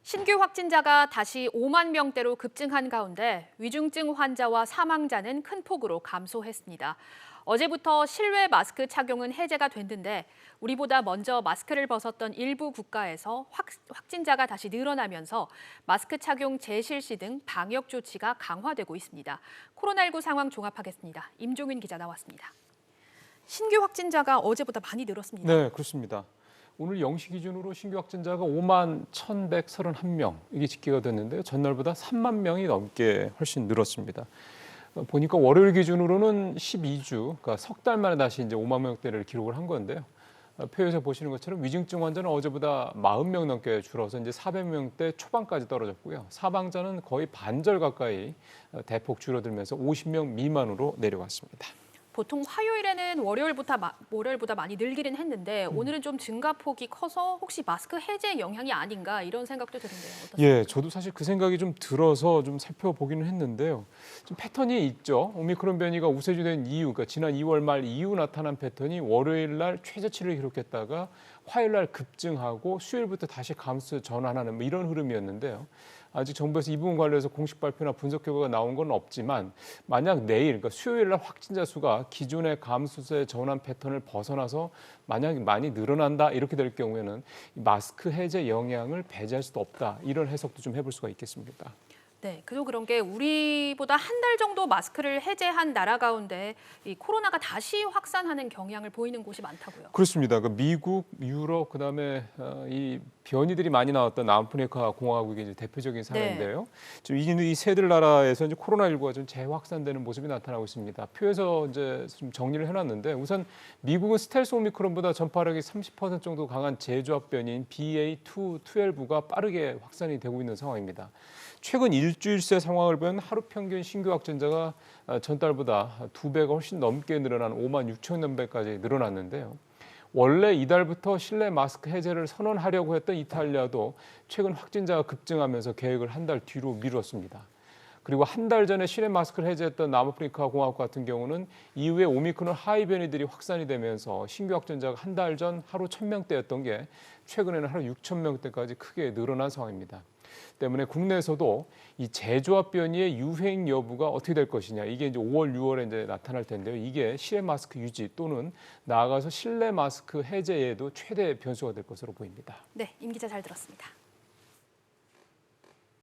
신규 확진자가 다시 5만 명대로 급증한 가운데 위중증 환자와 사망자는 큰 폭으로 감소했습니다. 어제부터 실외 마스크 착용은 해제가 됐는데 우리보다 먼저 마스크를 벗었던 일부 국가에서 확진자가 다시 늘어나면서 마스크 착용 재실시 등 방역 조치가 강화되고 있습니다. 코로나19 상황 종합하겠습니다. 임종윤 기자 나왔습니다. 신규 확진자가 어제보다 많이 늘었습니다. 네, 그렇습니다. 오늘 0시 기준으로 신규 확진자가 5만 1,131명 이게 집계가 됐는데요. 전날보다 3만 명이 넘게 훨씬 늘었습니다. 보니까 월요일 기준으로는 12주, 그러니까 석 달 만에 다시 이제 5만 명대를 기록을 한 건데요. 표에서 보시는 것처럼 위중증 환자는 어제보다 40명 넘게 줄어서 이제 400명대 초반까지 떨어졌고요. 사망자는 거의 반절 가까이 대폭 줄어들면서 50명 미만으로 내려왔습니다. 보통 화요일에는 월요일보다 많이 늘기는 했는데 오늘은 좀 증가폭이 커서 혹시 마스크 해제 영향이 아닌가 이런 생각도 드는데요. 어떻습니까? 예, 저도 사실 그 생각이 좀 들어서 좀 살펴보기는 했는데요. 좀 패턴이 있죠. 오미크론 변이가 우세주된 이유, 그러니까 지난 2월 말 이후 나타난 패턴이 월요일 날 최저치를 기록했다가 화요일 날 급증하고 수요일부터 다시 감소 전환하는 뭐 이런 흐름이었는데요. 아직 정부에서 이 부분 관련해서 공식 발표나 분석 결과가 나온 건 없지만 만약 내일, 그러니까 수요일 날 확진자 수가 기존의 감소세 전환 패턴을 벗어나서 만약 많이 늘어난다 이렇게 될 경우에는 마스크 해제 영향을 배제할 수도 없다 이런 해석도 좀 해볼 수가 있겠습니다. 네, 그래도 그런 게 우리보다 한 달 정도 마스크를 해제한 나라 가운데 이 코로나가 다시 확산하는 경향을 보이는 곳이 많다고요. 그렇습니다. 그 미국, 유럽, 그다음에 이 변이들이 많이 나왔던 남아프리카 공화국이 이제 대표적인 사례인데요. 지금 이 세들 나라에서 이제 코로나19가 좀 재확산되는 모습이 나타나고 있습니다. 표에서 이제 좀 정리를 해놨는데 우선 미국은 스텔스 오미크론보다 전파력이 30% 정도 강한 재조합 변이인 BA.2.12가 빠르게 확산이 되고 있는 상황입니다. 최근 일주일 새 상황을 보면 하루 평균 신규 확진자가 전달보다 2배가 훨씬 넘게 늘어난 5만 6천 명까지 늘어났는데요. 원래 이달부터 실내 마스크 해제를 선언하려고 했던 이탈리아도 최근 확진자가 급증하면서 계획을 한 달 뒤로 미뤘습니다. 그리고 한 달 전에 실내 마스크를 해제했던 남아프리카 공화국 같은 경우는 이후에 오미크론 하이 변이들이 확산이 되면서 신규 확진자가 한 달 전 하루 1,000명대였던 게 최근에는 하루 6,000명대까지 크게 늘어난 상황입니다. 때문에 국내에서도 이 재조합 변이의 유행 여부가 어떻게 될 것이냐 이게 이제 5월, 6월에 이제 나타날 텐데요. 이게 실내 마스크 유지 또는 나아가서 실내 마스크 해제에도 최대 변수가 될 것으로 보입니다. 네, 임 기자 잘 들었습니다.